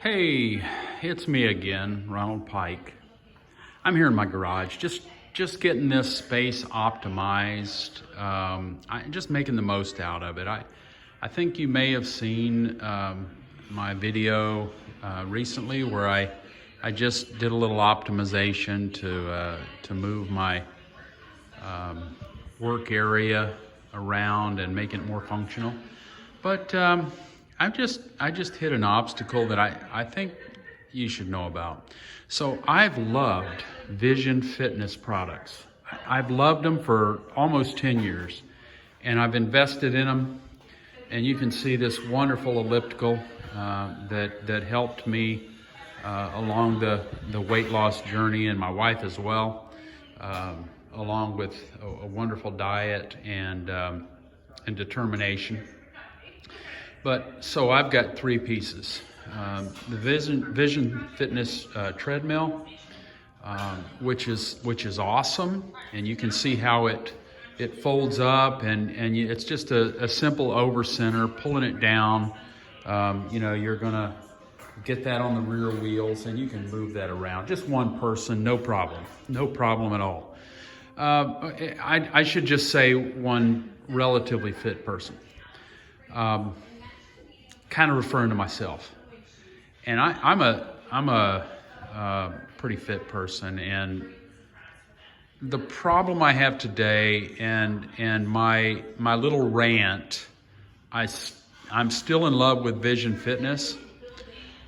Hey, it's me again, Ronald Pike. I'm here in my garage, just getting this space optimized. I'm just making the most out of it. I think you may have seen my video recently where I just did a little optimization to move my work area around and make it more functional. But I just hit an obstacle that I think you should know about. So I've loved Vision Fitness products. I've loved them for almost 10 years, and I've invested in them. And you can see this wonderful elliptical that helped me along the weight loss journey, and my wife as well, along with a wonderful diet and determination. But so I've got three pieces. The Vision Fitness treadmill, which is awesome, and you can see how it folds up, and it's just a simple over center, pulling it down. You're gonna get that on the rear wheels, and you can move that around. Just one person, no problem at all. I should just say one relatively fit person. Kind of referring to myself, and I'm a pretty fit person, and the problem I have today, and my little rant, I'm still in love with Vision Fitness,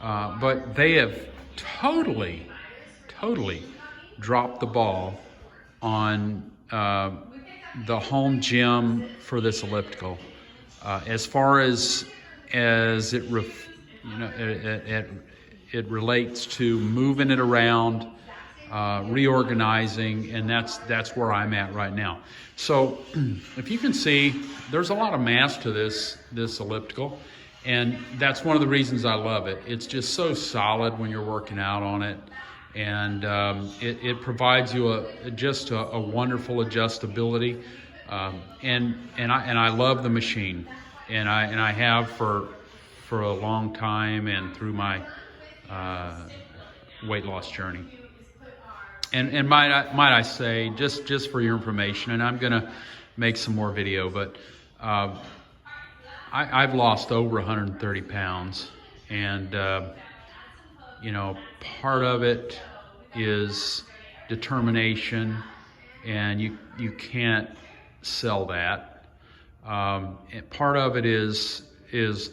but they have totally dropped the ball on the home gym for this elliptical, as far as it relates to moving it around, reorganizing, and that's where I'm at right now. So if you can see, there's a lot of mass to this elliptical, and that's one of the reasons I love it. It's just so solid when you're working out on it, and it provides you just a wonderful adjustability, and I love the machine. And I have for a long time, and through my weight loss journey. And might I say, just for your information, and I'm gonna make some more video, but I've lost over 130 pounds, and part of it is determination, and you can't sell that. And part of it is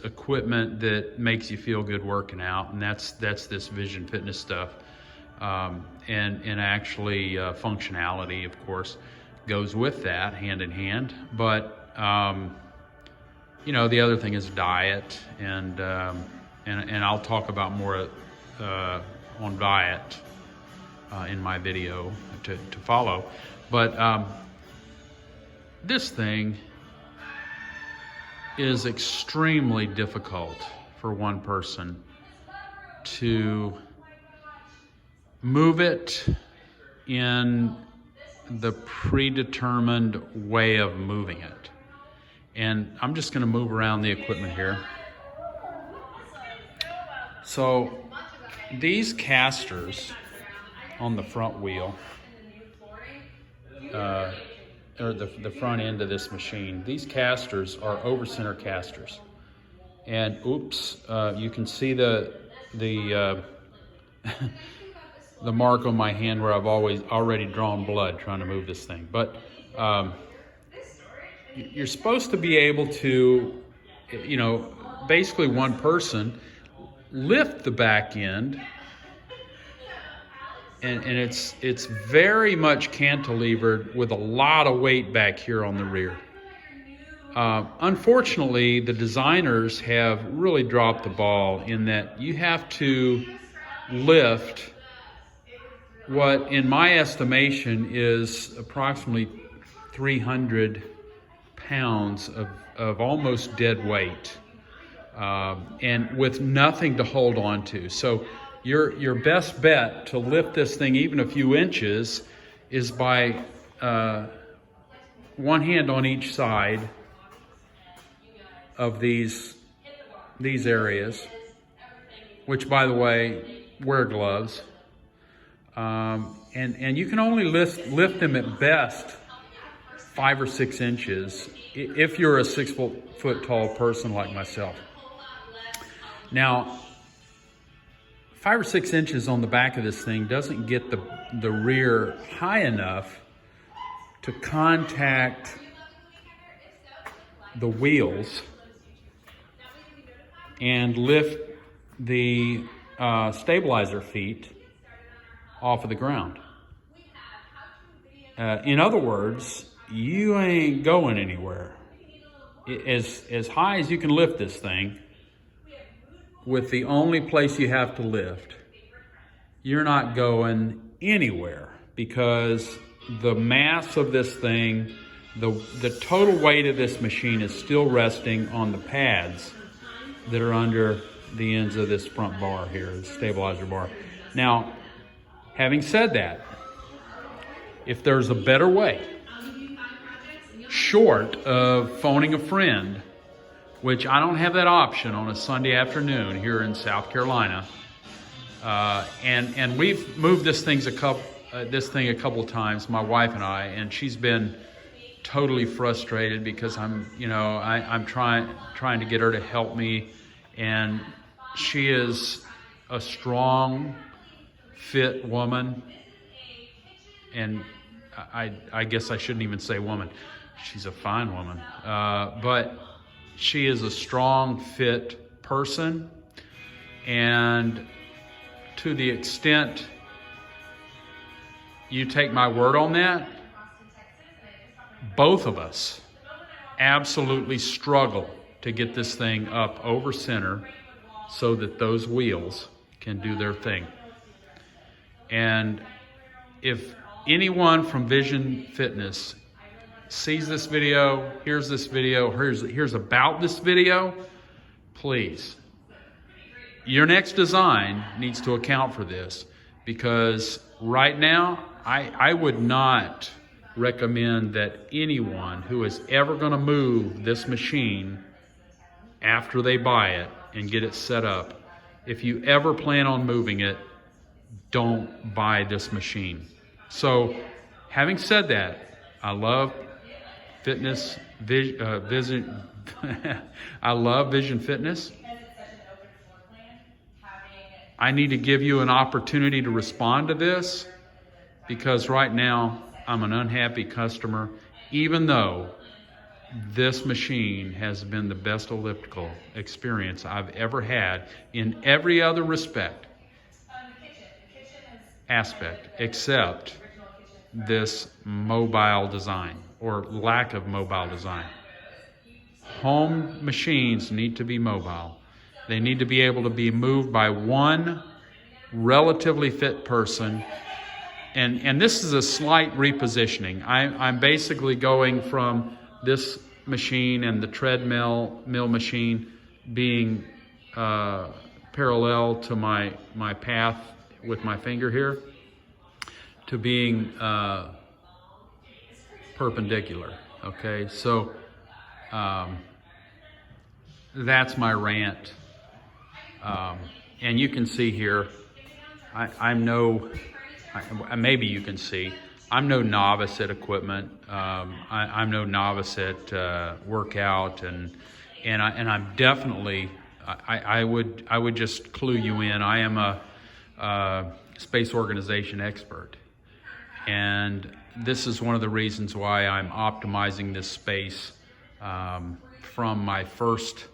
equipment that makes you feel good working out, and that's this Vision Fitness stuff, and actually functionality, of course, goes with that hand in hand. But the other thing is diet, and I'll talk about more on diet in my video to follow. But this thing is extremely difficult for one person to move it in the predetermined way of moving it. And I'm just going to move around the equipment here. So these casters on the front wheel, or the front end of this machine, these casters are over center casters, and you can see the mark on my hand where I've already drawn blood trying to move this thing. But you're supposed to be able to, basically one person lift the back end, and it's very much cantilevered with a lot of weight back here on the rear. Unfortunately, the designers have really dropped the ball in that you have to lift what, in my estimation, is approximately 300 pounds of almost dead weight, and with nothing to hold on to. So your best bet to lift this thing even a few inches is by one hand on each side of these areas, which, by the way, wear gloves. And you can only lift them at best 5 or 6 inches if you're a 6 foot tall person like myself. Now, 5 or 6 inches on the back of this thing doesn't get the rear high enough to contact the wheels and lift the stabilizer feet off of the ground. In other words, you ain't going anywhere. As high as you can lift this thing, with the only place you have to lift, you're not going anywhere, because the mass of this thing, the total weight of this machine is still resting on the pads that are under the ends of this front bar here, the stabilizer bar. Now, having said that, if there's a better way, short of phoning a friend, which I don't have that option on a Sunday afternoon here in South Carolina, and we've moved this thing a couple of times, my wife and I, and she's been totally frustrated because I'm trying to get her to help me, and she is a strong, fit woman, and I guess I shouldn't even say woman. She's a fine woman, but she is a strong, fit person, and to the extent you take my word on that, both of us absolutely struggle to get this thing up over center so that those wheels can do their thing. And if anyone from Vision Fitness sees this video, hears about this video, please, your next design needs to account for this, because right now I would not recommend that anyone who is ever going to move this machine after they buy it and get it set up, if you ever plan on moving it, don't buy this machine. So, having said that, I love fitness, I love Vision Fitness. I need to give you an opportunity to respond to this, because right now I'm an unhappy customer, even though this machine has been the best elliptical experience I've ever had in every other aspect, except this mobile design, or lack of mobile design. Home machines need to be mobile. They need to be able to be moved by one relatively fit person. And this is a slight repositioning. I'm basically going from this machine and the treadmill machine being parallel to my path with my finger here, to being perpendicular. Okay, so that's my rant. And you can see here, maybe you can see, I'm no novice at equipment. I'm no novice at workout, and I'm definitely, I would just clue you in. I am a space organization expert, and this is one of the reasons why I'm optimizing this space from my first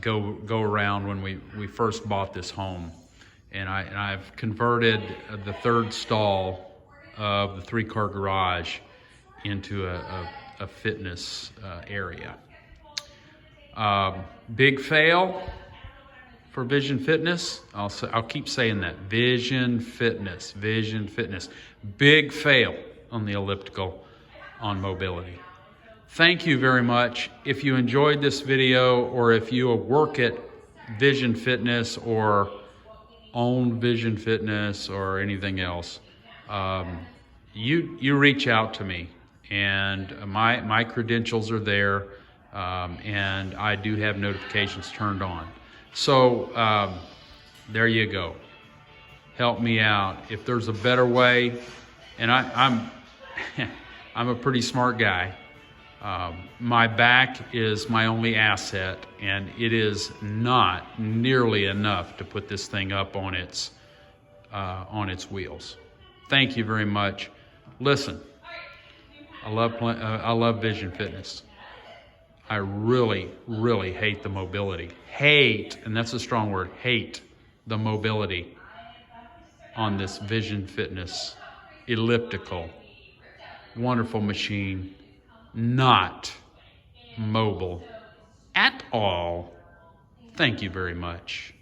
go around when we first bought this home. And I've converted the third stall of the 3-car garage into a fitness area. Big fail for Vision Fitness. I'll keep saying that. Vision Fitness. Big fail on the elliptical on mobility. Thank you very much. If you enjoyed this video, or if you work at Vision Fitness or own Vision Fitness or anything else, you reach out to me, and my credentials are there, and I do have notifications turned on. So There you go. Help me out. If there's a better way, and I'm I'm a pretty smart guy. My back is my only asset, and it is not nearly enough to put this thing up on its wheels. Thank you very much. Listen, I love Vision Fitness. I really, really hate the mobility. Hate, and that's a strong word, hate the mobility on this Vision Fitness elliptical. Wonderful machine, not mobile at all. Thank you very much.